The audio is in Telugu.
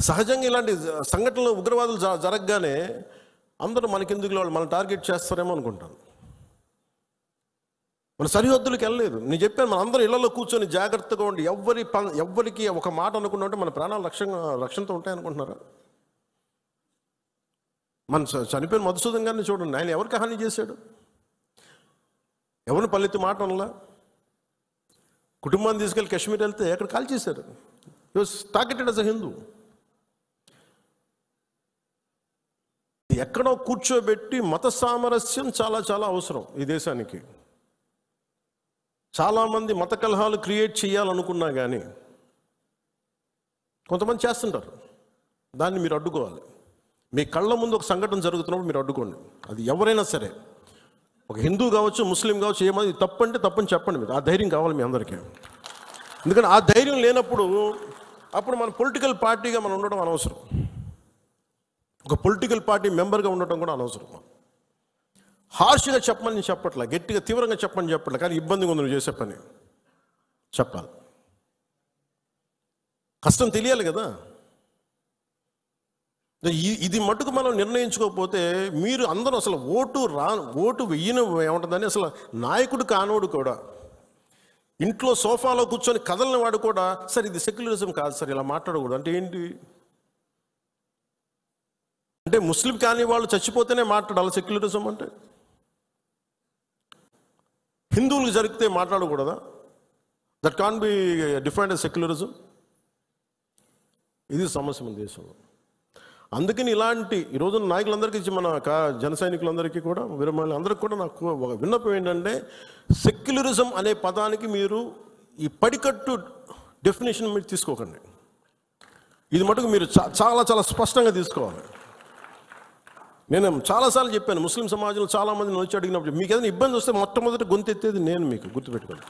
సహజంగా ఇలాంటి సంఘటనలు ఉగ్రవాదులు జరగగానే అందరూ మనకెందుకు వాళ్ళు మన టార్గెట్ చేస్తారేమో అనుకుంటాను. మన సరిహద్దులకు వెళ్ళలేదు. నేను చెప్పాను, మన అందరం ఇళ్లలో కూర్చొని జాగ్రత్తగా ఉండి ఎవ్వరికి ఒక మాట అనుకున్నా ఉంటే మన ప్రాణాలు రక్షణతో ఉంటాయనుకుంటున్నారా? మన చనిపోయిన మధుసూదన్ గారిని చూడండి, ఆయన ఎవరికి హాని చేశాడు? ఎవరిని పల్లెత్తి మాట అనలా. కుటుంబాన్ని తీసుకెళ్ళి కాశ్మీర్ వెళ్తే ఎక్కడ కాల్ చేశారు. హి was targeted as a Hindu. ఎక్కడో కూర్చోబెట్టి మత సామరస్యం చాలా చాలా అవసరం ఈ దేశానికి. చాలామంది మత కలహాలు క్రియేట్ చేయాలనుకున్నా కానీ కొంతమంది చేస్తుంటారు. దాన్ని మీరు అడ్డుకోవాలి. మీ కళ్ళ ముందు ఒక సంఘటన జరుగుతున్నప్పుడు మీరు అడ్డుకోండి. అది ఎవరైనా సరే, ఒక హిందూ కావచ్చు, ముస్లిం కావచ్చు, ఏమది తప్పు అంటే తప్పని చెప్పండి. మీరు ఆ ధైర్యం కావాలి మీ అందరికీ. ఎందుకంటే ఆ ధైర్యం లేనప్పుడు అప్పుడు మన పొలిటికల్ పార్టీగా మనం ఉండడం అనవసరం. ఒక పొలిటికల్ పార్టీ మెంబర్గా ఉండటం కూడా అనవసరం. హార్ష్గా చెప్పమని చెప్పట్లే, గట్టిగా తీవ్రంగా చెప్పమని చెప్పట్లే, కానీ ఇబ్బందిగా ఉంది నువ్వు చేసే పని చెప్పాలి. కష్టం తెలియాలి కదా. ఇది మటుకు మనం నిర్ణయించుకోకపోతే మీరు అందరూ అసలు ఓటు వెయ్యను ఏముంటుందని, అసలు నాయకుడు కానోడు కూడా, ఇంట్లో సోఫాలో కూర్చొని కదలని వాడు కూడా, సార్ ఇది సెక్యులరిజం కాదు సార్, ఇలా మాట్లాడకూడదు అంటే ఏంటి? అంటే ముస్లిం కాని వాళ్ళు చచ్చిపోతేనే మాట్లాడాలి సెక్యులరిజం అంటే? హిందువులకు జరిగితే మాట్లాడకూడదా? That can be defined as secularism. ఇది సమస్య మన దేశంలో. అందుకని ఇలాంటి ఈరోజు నాయకులందరికీ, మన జన సైనికులందరికీ కూడా, అందరికీ కూడా నాకు ఒక విన్నపం ఏంటంటే, సెక్యులరిజం అనే పదానికి మీరు ఈ పడికట్టు డెఫినేషన్ మీరు తీసుకోకండి. ఇది మటుకు మీరు చాలా చాలా స్పష్టంగా తీసుకోవాలి. నేను చాలాసార్లు చెప్పాను, ముస్లిం సమాజంలో చాలామంది వచ్చి అడిగినప్పుడు మీకు ఏదైనా ఇబ్బంది వస్తే మొట్టమొదటి గొంతెత్తేది నేను, మీకు గుర్తుపెట్టుకోండి.